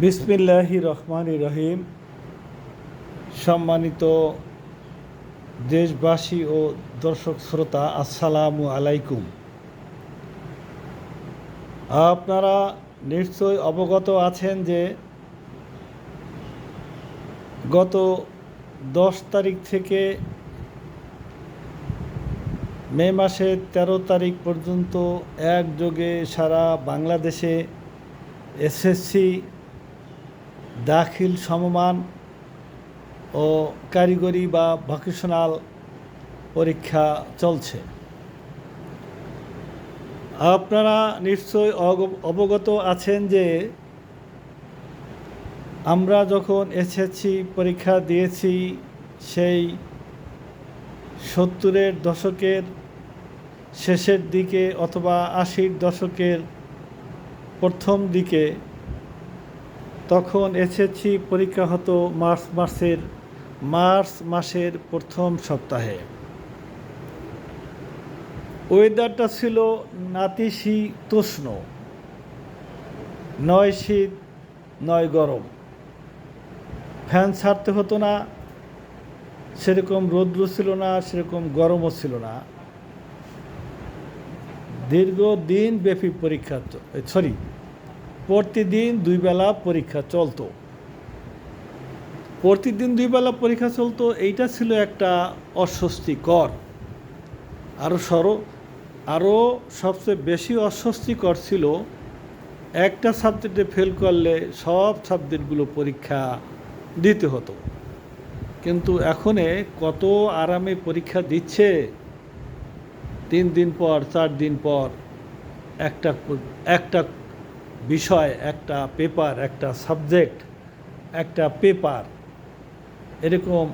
বিসমিল্লাহির রহমানির রহিম। সম্মানিত দেশবাসী ও দর্শক শ্রোতা, আসসালামু আলাইকুম। আপনারা নিশ্চয় অবগত আছেন যে গত 10 তারিখ থেকে মে মাসের 13 তারিখ পর্যন্ত একযোগে সারা বাংলাদেশে এসএসসি দাখিল সমমান ও কারিগরি বা ভোকেশনাল পরীক্ষা চলছে। আপনারা নিশ্চয় অবগত আছেন যে আমরা যখন এসএসসি পরীক্ষা দিয়েছি সেই 70-এর দশকের শেষের দিকে অথবা 80-র দশকের প্রথম দিকে, তখন এসএসসি পরীক্ষা হতো মার্চ মাসের প্রথম সপ্তাহে। ওয়েদারটা ছিল নাতিশীতোষ্ণ, নয় শীত নয় গরম, ফ্যান ছাড়তে হতো না, সেরকম রৌদ্র ছিল না, সেরকম গরমও ছিল না। দীর্ঘদিন ব্যাপী পরীক্ষা প্রতিদিন 2 বেলা পরীক্ষা চলতো। প্রতিদিন 2 বেলা পরীক্ষা চলতো, এইটা ছিল একটা অস্বস্তিকর। আরও সবচেয়ে বেশি অস্বস্তিকর ছিল একটা সাবজেক্টে ফেল করলে সব সাবজেক্টগুলো পরীক্ষা দিতে হতো। কিন্তু এখন কত আরামে পরীক্ষা দিচ্ছে। 3 দিন পর 4 দিন পর একটা বিষয়, একটা পেপার, একটা সাবজেক্ট, একটা পেপার, এরকম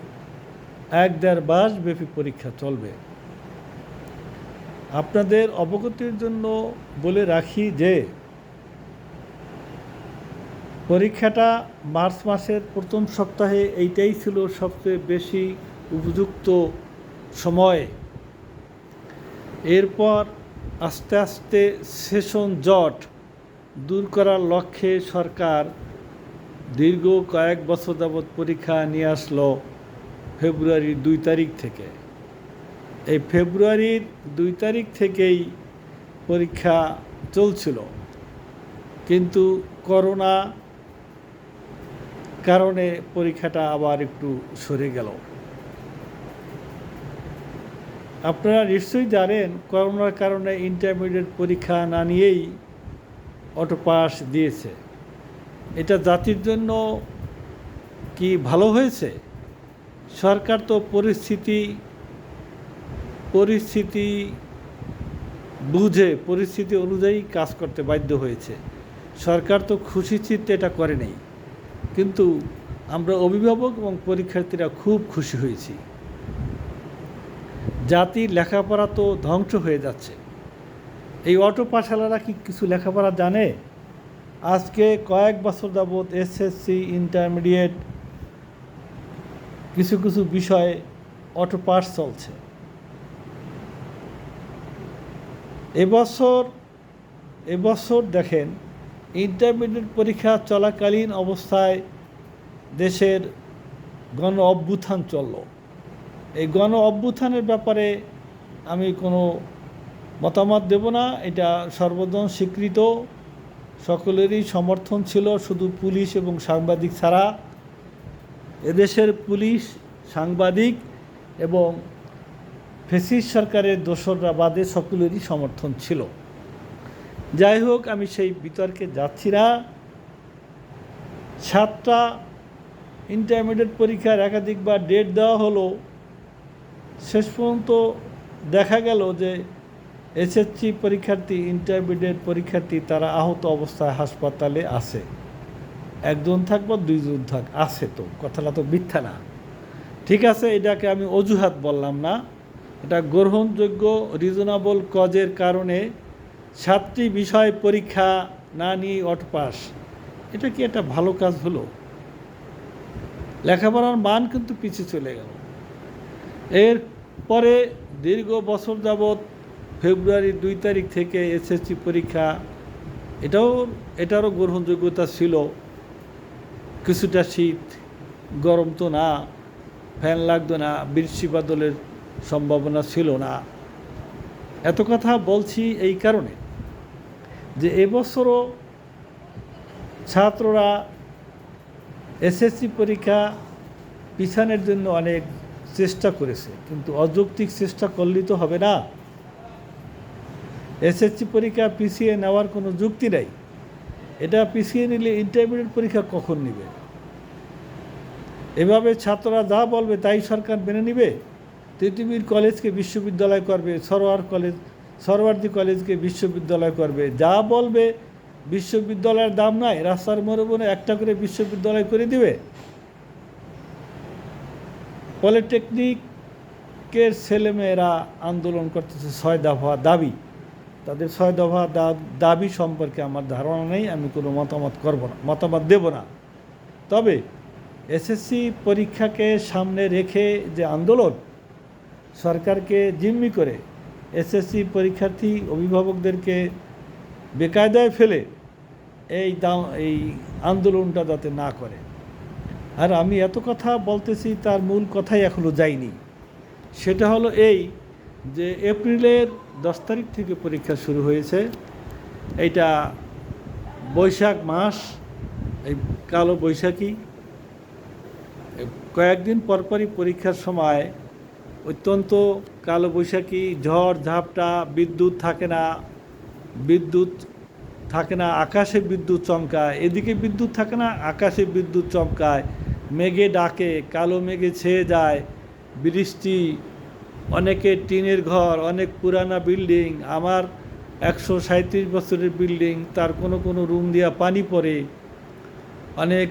1-1.5 মাস ব্যাপী পরীক্ষা চলবে। আপনাদের অবগতির জন্য বলে রাখি যে পরীক্ষাটা মার্চ মাসের প্রথম সপ্তাহে, এইটাই ছিল সবচেয়ে বেশি উপযুক্ত সময়। এরপর আস্তে আস্তে সেশন জট দূর করার লক্ষ্যে সরকার দীর্ঘ কয়েক বছর যাবৎ পরীক্ষা নিয়ে আসলো ফেব্রুয়ারির 2 তারিখ থেকে। এই ফেব্রুয়ারির 2 তারিখ থেকেই পরীক্ষা চলছিল, কিন্তু করোনা কারণে পরীক্ষাটা আবার একটু সরে গেল। আপনারা নিশ্চয়ই জানেন, করোনার কারণে ইন্টারমিডিয়েট পরীক্ষা না নিয়েই অটো পাস দিয়েছে। এটা জাতির জন্য কি ভালো হয়েছে? সরকার তো পরিস্থিতি বুঝে, পরিস্থিতি অনুযায়ী কাজ করতে বাধ্য হয়েছে। সরকার তো খুশি চিত্তে এটা করে নেই, কিন্তু আমরা অভিভাবক এবং পরীক্ষার্থীরা খুব খুশি হয়েছি। জাতির লেখাপড়া তো ধ্বংস হয়ে যাচ্ছে। এই অটো পাশালারা কি কিছু লেখাপড়া জানে? আজকে কয়েক বছর যাবৎ এসএসসি ইন্টারমিডিয়েট কিছু কিছু বিষয়ে অটো পাস চলছে। এবছর দেখেন, ইন্টারমিডিয়েট পরীক্ষা চলাকালীন অবস্থায় দেশের গণ অভ্যুত্থান চলল। এই গণ অভ্যুত্থানের ব্যাপারে আমি কোনো মতামত দেব না, এটা সর্বজন স্বীকৃত। সকলেরই সমর্থন ছিল, শুধু পুলিশ এবং সাংবাদিক ছাড়া। এদেশের পুলিশ, সাংবাদিক এবং ফ্যাসিস্ট সরকারের দোসররা বাদে সকলেরই সমর্থন ছিল। যাই হোক, আমি সেই বিতর্কে যাচ্ছি না। 7টা ইন্টারমিডিয়েট পরীক্ষার একাধিকবার ডেট দেওয়া হলো, শেষ পর্যন্ত দেখা গেল যে এসএসসি পরীক্ষার্থী, ইন্টারমিডিয়েট পরীক্ষার্থী তারা আহত অবস্থায় হাসপাতালে আছে। 1 জন থাক বা 2 জন থাক, আছে তো, কথাটা তো মিথ্যা না। ঠিক আছে, এটাকে আমি অজুহাত বললাম না, এটা গ্রহণযোগ্য রিজনেবল কজের কারণে 7টি বিষয় পরীক্ষা না নিয়ে অটো পাস। এটা কি একটা ভালো কাজ হলো? লেখাপড়ার মান কিন্তু পিছিয়ে চলে গেল। এরপরে দীর্ঘ বছর যাবৎ ফেব্রুয়ারির 2 তারিখ থেকে এসএসসি পরীক্ষা, এটারও গ্রহণযোগ্যতা ছিল, কিছুটা শীত, গরম তো না, ফ্যান লাগতো না, বৃষ্টি বাদলের সম্ভাবনা ছিল না। এত কথা বলছি এই কারণে যে এবছরও ছাত্ররা এসএসসি পরীক্ষা পিছানোর জন্য অনেক চেষ্টা করেছে, কিন্তু অযৌক্তিক চেষ্টা করলেই তো হবে না। এসএসসি পরীক্ষা পিছিয়ে নেওয়ার কোনো যুক্তি নাই। এটা পিছিয়ে নিলে ইন্টারমিডিয়েট পরীক্ষা কখন নেবে? এভাবে ছাত্ররা যা বলবে তাই সরকার মেনে নেবে? তিতুমির কলেজকে বিশ্ববিদ্যালয় করবে, সরওয়ার্দী কলেজকে বিশ্ববিদ্যালয় করবে, যা বলবে বিশ্ববিদ্যালয়ের দাম নাই, রাস্তার মোড়ে মোড়ে একটা করে বিশ্ববিদ্যালয় করে দিবে। পলিটেকনিকের ছেলেমেয়েরা আন্দোলন করতেছে 6 দফা দাবি। তাদের 6 দফা দাবি সম্পর্কে আমার ধারণা নেই, আমি কোনো মতামত দেব না। তবে এসএসসি পরীক্ষাকে সামনে রেখে যে আন্দোলন, সরকারকে জিম্মি করে এসএসসি পরীক্ষার্থী অভিভাবকদেরকে বেকায়দায় ফেলে এই আন্দোলনটা যাতে না করে। আর আমি এত কথা বলতেছি, তার মূল কথাই এখনও যায়নি। সেটা হলো এই যে এপ্রিলের 10 তারিখ থেকে পরীক্ষা শুরু হয়েছে। এইটা বৈশাখ মাস, এই কালো বৈশাখী, কয়েকদিন পরপরই পরীক্ষার সময় অত্যন্ত কালো বৈশাখী, ঝড় ঝাপটা, বিদ্যুৎ থাকে না, আকাশে বিদ্যুৎ চমকায়, এদিকে বিদ্যুৎ থাকে না, আকাশে বিদ্যুৎ চমকায়, মেঘে ডাকে, কালো মেঘে ছেয়ে যায়, বৃষ্টি, অনেকের টিনের ঘর, অনেক পুরানা বিল্ডিং, আমার 137 বছরের বিল্ডিং, তার কোনো রুম দিয়া পানি পড়ে, অনেক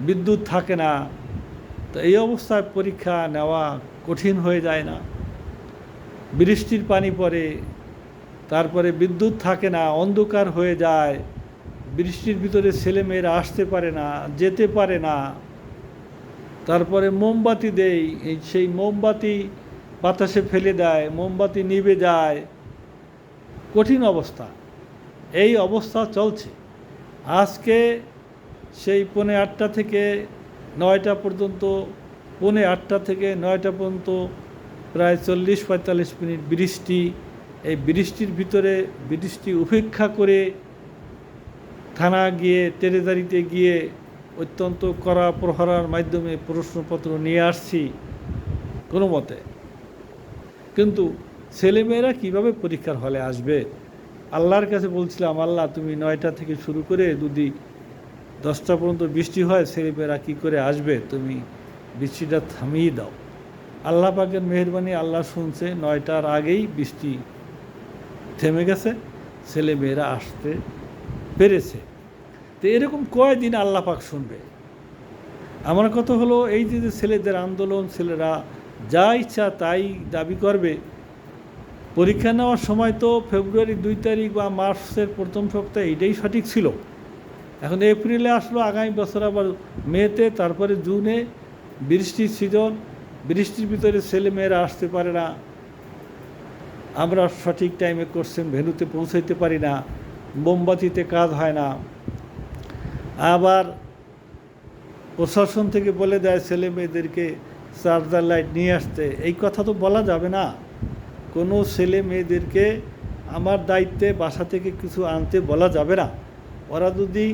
বিদ্যুৎ থাকে না। তো এই অবস্থায় পরীক্ষা নেওয়া কঠিন হয়ে যায় না? বৃষ্টির পানি পড়ে, তারপরে বিদ্যুৎ থাকে না, অন্ধকার হয়ে যায়, বৃষ্টির ভিতরে ছেলেমেয়েরা আসতে পারে না, যেতে পারে না। তারপরে মোমবাতি দেই, সেই মোমবাতি বাতাসে ফেলে দেয়, মোমবাতি নিভে যায়, কঠিন অবস্থা। এই অবস্থা চলছে। আজকে সেই 8:30 থেকে 9টা পর্যন্ত, 8:30 থেকে 9টা পর্যন্ত প্রায় 40-45 মিনিট বৃষ্টি। এই বৃষ্টির ভিতরে বৃষ্টি উপেক্ষা করে থানা গিয়ে, টেরেজারিতে গিয়ে অত্যন্ত কড়া প্রহরার মাধ্যমে প্রশ্নপত্র নিয়ে আসছি কোনো মতে। কিন্তু ছেলেমেয়েরা কীভাবে পরীক্ষার হলে আসবে? আল্লাহর কাছে বলছিলাম, আল্লাহ তুমি 9টা থেকে শুরু করে যদি 10টা পর্যন্ত বৃষ্টি হয়, ছেলেমেয়েরা কী করে আসবে? তুমি বৃষ্টিটা থামিয়ে দাও। আল্লাহ পাকের মেহেরবানি, আল্লাহ শুনছে, 9টার আগেই বৃষ্টি থেমে গেছে, ছেলেমেয়েরা আসতে পেরেছে। তো এরকম কয়দিন আল্লাহ পাক শুনবে? আমার কথা হলো এই যে ছেলেদের আন্দোলন, ছেলেরা যা ইচ্ছা তাই দাবি করবে। পরীক্ষা নেওয়ার সময় তো ফেব্রুয়ারি 2 তারিখ বা মার্চের প্রথম সপ্তাহে এটাই সঠিক ছিল। এখন এপ্রিলে আসলো, আগামী বছর আবার মেতে, তারপরে জুনে বৃষ্টির সিজন, বৃষ্টির ভিতরে ছেলেমেয়েরা আসতে পারে না, আমরা সঠিক টাইমে কোশ্চেন ভেন্যুতে পৌঁছাইতে পারি না, মোমবাতিতে কাজ হয় না। আবার প্রশাসন থেকে বলে দেয় ছেলে মেয়েদেরকে চার্জার লাইট নিয়ে আসতে। এই কথা তো বলা যাবে না। কোনো ছেলে মেয়েদেরকে আমার দায়িত্বে বাসা থেকে কিছু আনতে বলা যাবে না। ওরা যদি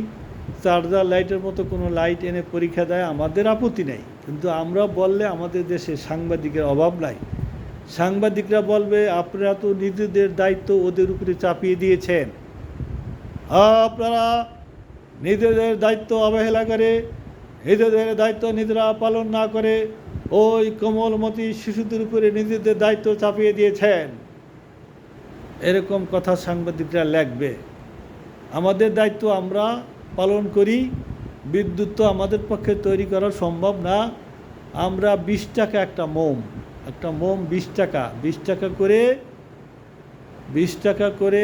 চার্জার লাইটের মতো কোনো লাইট এনে পরীক্ষা দেয়, আমাদের আপত্তি নেই, কিন্তু আমরা বললে আমাদের দেশে সাংবাদিকের অভাব নাই। সাংবাদিকরা বলবে আপনারা তো নিজেদের দায়িত্ব ওদের উপরে চাপিয়ে দিয়েছেন, আপনারা নিজেদের দায়িত্ব অবহেলা করে, নিজেদের দায়িত্ব নিজেরা পালন না করে ওই কোমলমতি শিশুদের উপরে নিজেদের দায়িত্ব চাপিয়ে দিয়েছেন। এরকম কথা সাংবাদিকরা লিখবে। আমাদের দায়িত্ব আমরা পালন করি। বিদ্যুৎ তো আমাদের পক্ষে তৈরি করা সম্ভব না। আমরা 20 টাকা একটা মোম 20 টাকা, 20 টাকা করে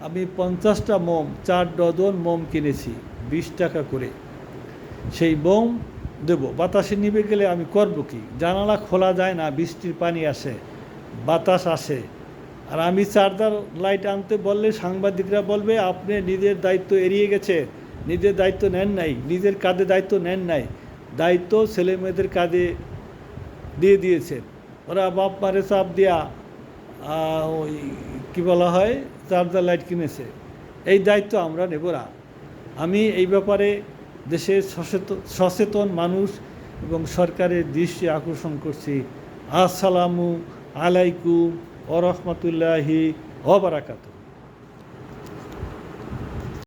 আমি 50টা মোম, 4 ডজন মোম কিনেছি 20 টাকা করে। সেই মোম দেব, বাতাসে নিভে গেলে আমি করব কি? জানালা খোলা যায় না, বৃষ্টির পানি আসে, বাতাস আসে। আর আমি চার্জার লাইট আনতে বললে সাংবাদিকরা বলবে আপনি নিজের দায়িত্ব এড়িয়ে গেছে, নিজের দায়িত্ব নেন নাই, নিজের কাঁধে দায়িত্ব নেন নাই, দায়িত্ব ছেলে মেয়েদের কাঁধে দিয়ে দিয়েছেন। ওরা বাপ মারে চাপ দিয়া ওই কী বলা হয় চার্জার লাইট কিনেছে। এই দায়িত্ব আমরা নেব না। আমি এই ব্যাপারে দেশের সচেতন মানুষ এবং সরকারের দৃষ্টি আকর্ষণ করছি। আসসালামু আলাইকুম ওয়া রাহমাতুল্লাহি ওয়া বারাকাতুহু।